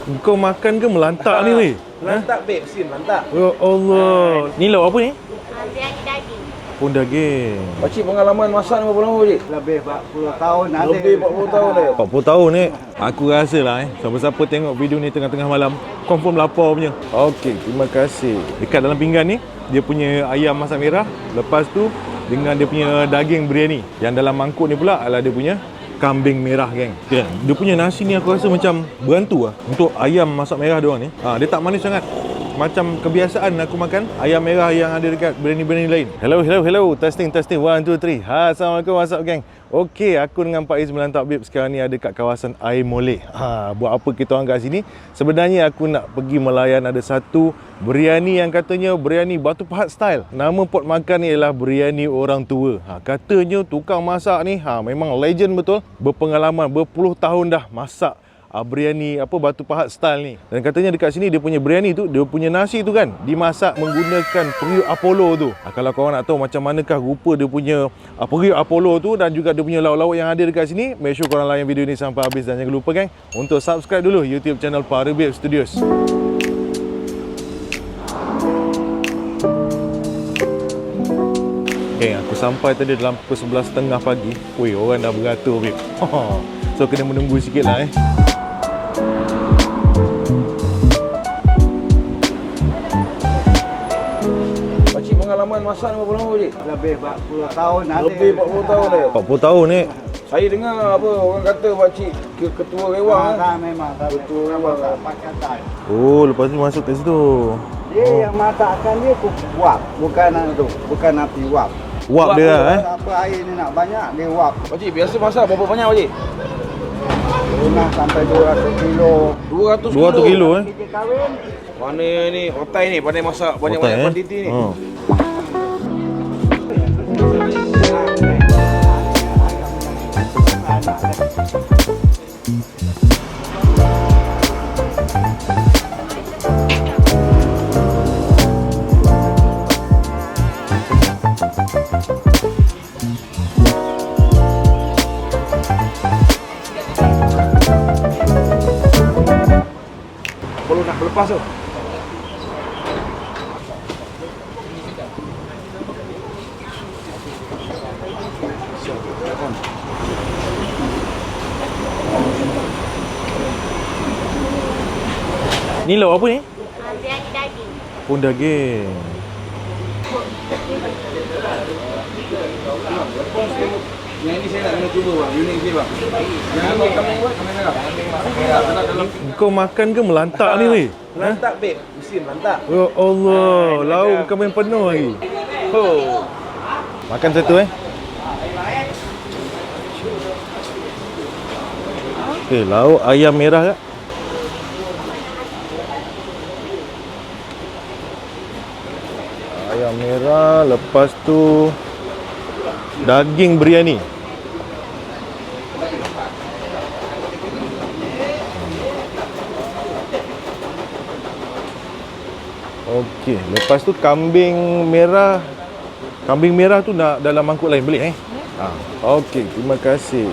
Kau makan ke melantak ni weh? Melantak babe, mesin melantak. Ya Allah. Ni lauk apa ni? Biryani daging. Pun daging. Pakcik pengalaman masak ni berapa lama pakcik? Lebih 40 tahun ada. Lebih 40 tahun dah. 40 tahun ni. Aku rasa lah siapa-siapa tengok video ni tengah-tengah malam confirm lapar punya. Okey, terima kasih. Dekat dalam pinggan ni dia punya ayam masak merah. Lepas tu dengan dia punya daging biryani. Yang dalam mangkuk ni pula adalah dia punya kambing merah geng. Dia punya nasi ni aku rasa macam berantu lah untuk ayam masak merah dia orang ni. Dia tak manis sangat. Macam kebiasaan aku makan ayam merah yang ada dekat biryani-biryani lain. Hello. Testing. 1, 2, 3. Assalamualaikum, what's up geng? Okey, aku dengan Pak Iz Melantak Bib sekarang ni ada kat kawasan Air Molek. Buat apa kita orang kat sini? Sebenarnya aku nak pergi melayan ada satu biryani yang katanya biryani Batu Pahat style. Nama pot makan ni ialah biryani orang tua. Katanya tukang masak ni memang legend betul. Berpengalaman berpuluh tahun dah masak biryani Batu Pahat style ni. Dan katanya dekat sini dia punya biryani tu, dia punya nasi tu kan dimasak menggunakan periuk Apollo tu. Kalau korang nak tahu macam manakah rupa dia punya periuk Apollo tu dan juga dia punya lauk-lauk yang ada dekat sini, make sure korang layan video ni sampai habis. Dan jangan lupa geng untuk subscribe dulu YouTube channel Para Bib Studios. Okay, aku sampai tadi dalam pukul 11.30 pagi. Weh, orang dah beratur Bib. So kena menunggu sikit lah Pakcik pengalaman masak ni berapa lama pakcik? Lebih 40 tahun ada. Lebih 40 tahun dah. 40 tahun ni. Saya dengar orang kata pakcik ketua rewang Memang Ketua rewang pakatan. Oh, lepas tu masuk ke situ. Dia yang masakkan dia wap, bukan api wap. Wap dia lah Apa air ni nak banyak dia wap. Pakcik biasa masak berapa banyak pakcik? Pernah sampai 200 kilo. 200 kilo Kita kahwin Mana ni otai ni pandai masak banyak-banyak kuantiti ni. Perlu nak lepas tu. Ni lauk apa ni? Biryani daging. Pun daging. Yang ini saya nak kena cuba bang, unik sikit bang. Yang ini kambing buat, kambing merah. Kau makan ke melantak ni weh? Melantak babe, mesin melantak. Ya Allah, lauk bukan main penuh lagi. Makan satu Okay, lauk ayam merah kak. Ayam merah, lepas tu daging biryani. Okey, lepas tu kambing merah. Kambing merah tu nak dalam mangkuk lain boleh Okey, terima kasih.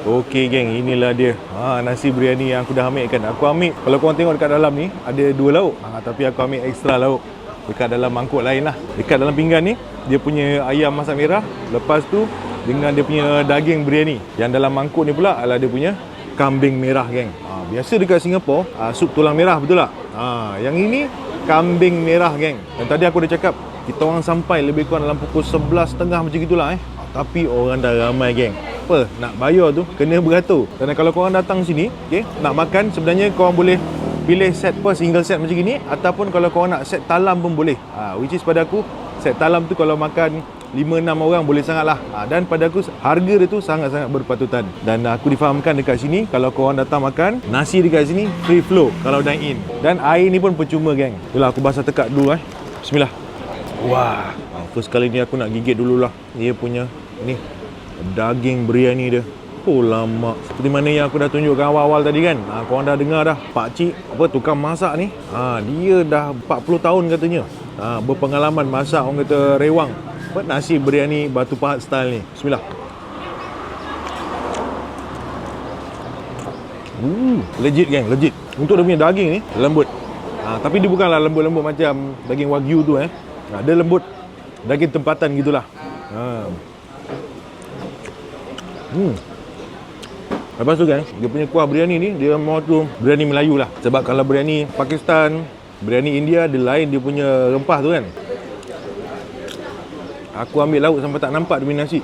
Okey geng, inilah dia. Nasi biryani yang aku dah ambil kan. Aku ambil, kalau korang tengok dekat dalam ni ada 2 lauk. Tapi aku ambil ekstra lauk dekat dalam mangkuk lain lah. Dekat dalam pinggan ni dia punya ayam masak merah. Lepas tu dengan dia punya daging biryani. Yang dalam mangkuk ni pula adalah dia punya kambing merah geng. Biasa dekat Singapura sup tulang merah betul tak? Yang ini kambing merah geng. Dan tadi aku dah cakap kita orang sampai lebih kurang dalam pukul 11.30 macam gitulah Tapi orang dah ramai geng. Apa? Nak bayar tu kena beratur. Dan kalau korang datang sini nak makan, sebenarnya korang boleh pilih set per single set macam gini, ataupun kalau korang nak set talam pun boleh. Which is pada aku set talam tu kalau makan 5-6 orang boleh sangat lah. Dan pada aku harga dia tu sangat-sangat berpatutan. Dan aku difahamkan dekat sini kalau korang datang makan, nasi dekat sini free flow kalau dine in. Dan air ni pun percuma geng. Itulah aku basah tekak dulu Bismillah. Wah, first kali ni aku nak gigit dululah dia punya ni daging biryani dia. Oh lama. Seperti mana yang aku dah tunjukkan awal-awal tadi kan. Korang dah dengar dah. Pakcik tukang masak ni. Dia dah 40 tahun katanya. Berpengalaman masak orang kata rewang. Nasi biryani Batu Pahat style ni. Bismillah. Legit geng, legit. Untuk dia punya daging ni lembut. Tapi dia bukanlah lembut-lembut macam daging wagyu tu dia lembut daging tempatan gitulah. Lepas tu kan, dia punya kuah biryani ni dia mau tu biryani Melayu lah. Sebab kalau biryani Pakistan, biryani India dia lain dia punya rempah tu kan. Aku ambil lauk sampai tak nampak dia punya nasi.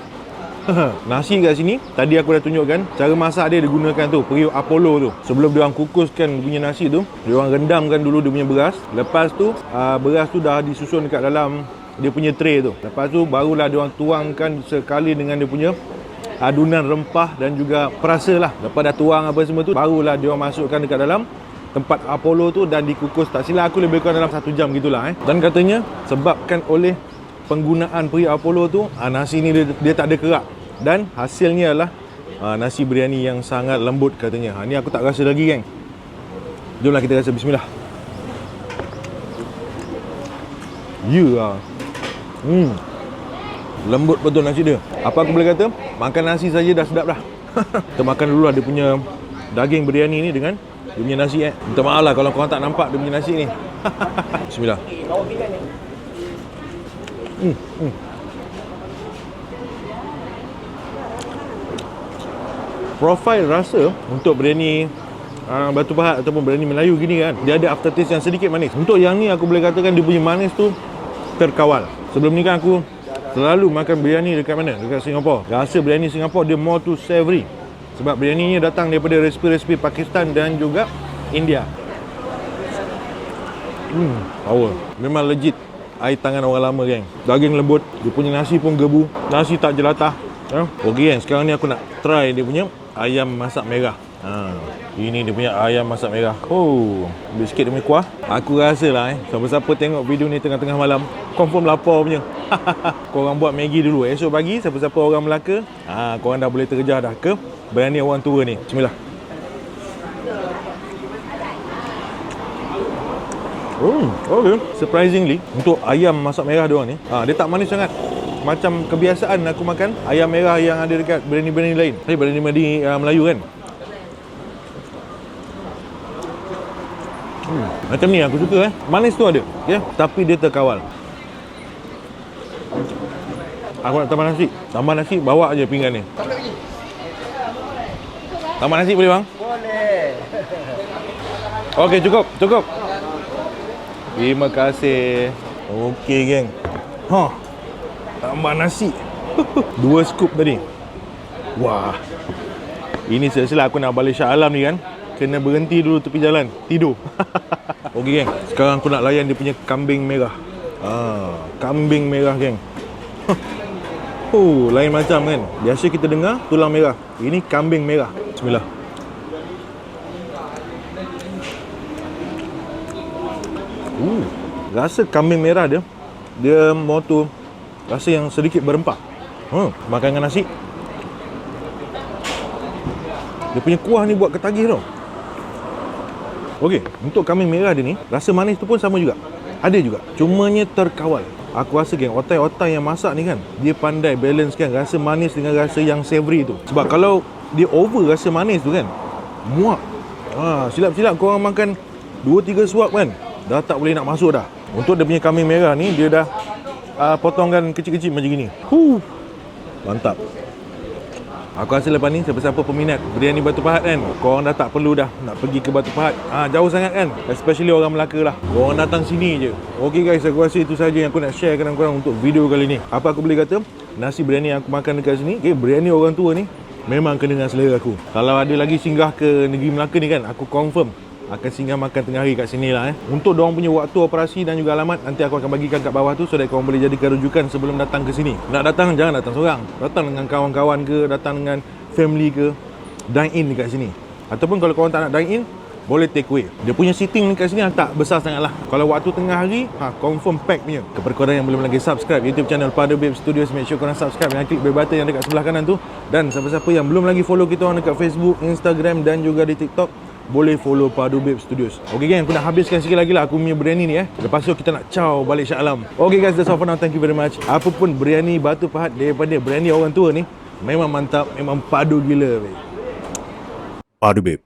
Nasi kat sini tadi aku dah tunjukkan cara masak dia gunakan tu periuk Apollo tu. Sebelum dia orang kukuskan dia punya nasi tu, dia orang rendamkan dulu dia punya beras. Lepas tu beras tu dah disusun dekat dalam dia punya tray tu. Lepas tu barulah dia orang tuangkan sekali dengan dia punya adunan rempah dan juga perasa lah. Lepas dah tuang apa semua tu, barulah dia orang masukkan dekat dalam tempat Apollo tu dan dikukus. Tak silap aku lebih kurang dalam 1 jam gitulah. Dan katanya sebabkan oleh penggunaan periuk Apollo tu, nasi ni dia tak ada kerak. Dan hasilnya adalah nasi biryani yang sangat lembut katanya. Ni aku tak rasa lagi geng. Jomlah kita rasa. Bismillah. Lembut betul nasi dia. Apa aku boleh kata, makan nasi saja dah sedap dah. Kita makan dulu lah dia punya daging biryani ni dengan dia punya nasi Minta maaf lah kalau korang tak nampak dia punya nasi ni. Bismillah. Profil rasa untuk biryani Batu Pahat ataupun biryani Melayu gini kan, dia ada aftertaste yang sedikit manis. Untuk yang ni aku boleh katakan dia punya manis tu terkawal. Sebelum ni kan aku selalu makan biryani dekat mana? Dekat Singapura. Rasa biryani Singapura dia more to savory. Sebab biryani ni datang daripada resipi-resipi Pakistan dan juga India. Power. Memang legit air tangan orang lama geng. Daging lembut, dia punya nasi pun gebu. Nasi tak jelatah. Okey kan, sekarang ni aku nak try dia punya ayam masak merah. Ini dia punya ayam masak merah. Ambil sikit dia punya kuah. Aku rasa lah siapa-siapa tengok video ni tengah-tengah malam confirm lapar punya. Korang buat Maggi dulu. Esok pagi siapa-siapa orang Melaka, korang dah boleh terjah dah ke biryani orang tua ni. Bismillah. Okay. Surprisingly untuk ayam masak merah dia orang ni, dia tak manis sangat. Macam kebiasaan aku makan ayam merah yang ada dekat biryani-biryani lain. Biryani Melayu kan. Macam ni aku suka manis tu ada, tapi dia terkawal. Aku nak tambah nasi. Tambah nasi, bawa je pinggan ni. Tambah nasi boleh bang? Boleh. Okey, cukup. Terima kasih. Okey geng. Tambah nasi. 2 scoop tadi. Wah. Ini silap aku nak balik Shah Alam ni kan, kena berhenti dulu tepi jalan, tidur. Okey geng, sekarang aku nak layan dia punya kambing merah. Kambing merah geng. Lain macam kan. Biasa kita dengar tulang merah. Ini kambing merah. Bismillah. Rasa kambing merah dia mau tu rasa yang sedikit berempah. Makan dengan nasi. Dia punya kuah ni buat ketagih tau. Okey, untuk kambing merah dia ni, rasa manis tu pun sama juga. Ada juga. Cumanya terkawal. Aku rasa geng, otai-otai yang masak ni kan, dia pandai balance kan rasa manis dengan rasa yang savory tu. Sebab kalau dia over rasa manis tu kan, muak. Silap-silap korang makan 2-3 suap kan, dah tak boleh nak masuk dah. Untuk dia punya kambing merah ni, dia dah potongkan kecil-kecil macam gini. Mantap. Aku rasa lepas ni siapa-siapa peminat biryani Batu Pahat kan, korang dah tak perlu dah nak pergi ke Batu Pahat. Jauh sangat kan, especially orang Melaka lah. Korang datang sini je. Okey guys, aku rasa itu saja yang aku nak share dengan korang untuk video kali ni. Apa aku boleh kata, nasi biryani yang aku makan dekat sini, biryani orang tua ni memang kena dengan selera aku. Kalau ada lagi singgah ke negeri Melaka ni kan, aku confirm akan singgah makan tengah hari kat sini lah. Untuk diorang punya waktu operasi dan juga alamat, nanti aku akan bagikan kat bawah tu, so that korang boleh jadikan rujukan sebelum datang ke sini. Nak datang, jangan datang seorang. Datang dengan kawan-kawan ke, datang dengan family ke, dine in dekat sini. Ataupun kalau korang tak nak dine in, boleh take away. Dia punya seating dekat sini tak besar sangat lah. Kalau waktu tengah hari, confirm pack punya. Kepada korang yang belum lagi subscribe YouTube channel Padu Babe Studios, make sure korang subscribe dan klik bell button yang dekat sebelah kanan tu. Dan siapa-siapa yang belum lagi follow kita orang dekat Facebook, Instagram dan juga di TikTok, boleh follow Padu Babe Studios. Okay gang, aku nak habiskan sikit lagi lah aku punya biryani ni Lepas tu kita nak caw balik Shah Alam. Okay guys, that's all for now. Thank you very much. Apapun biryani Batu Pahat daripada biryani orang tua ni, memang mantap, memang padu gila. Padu Babe.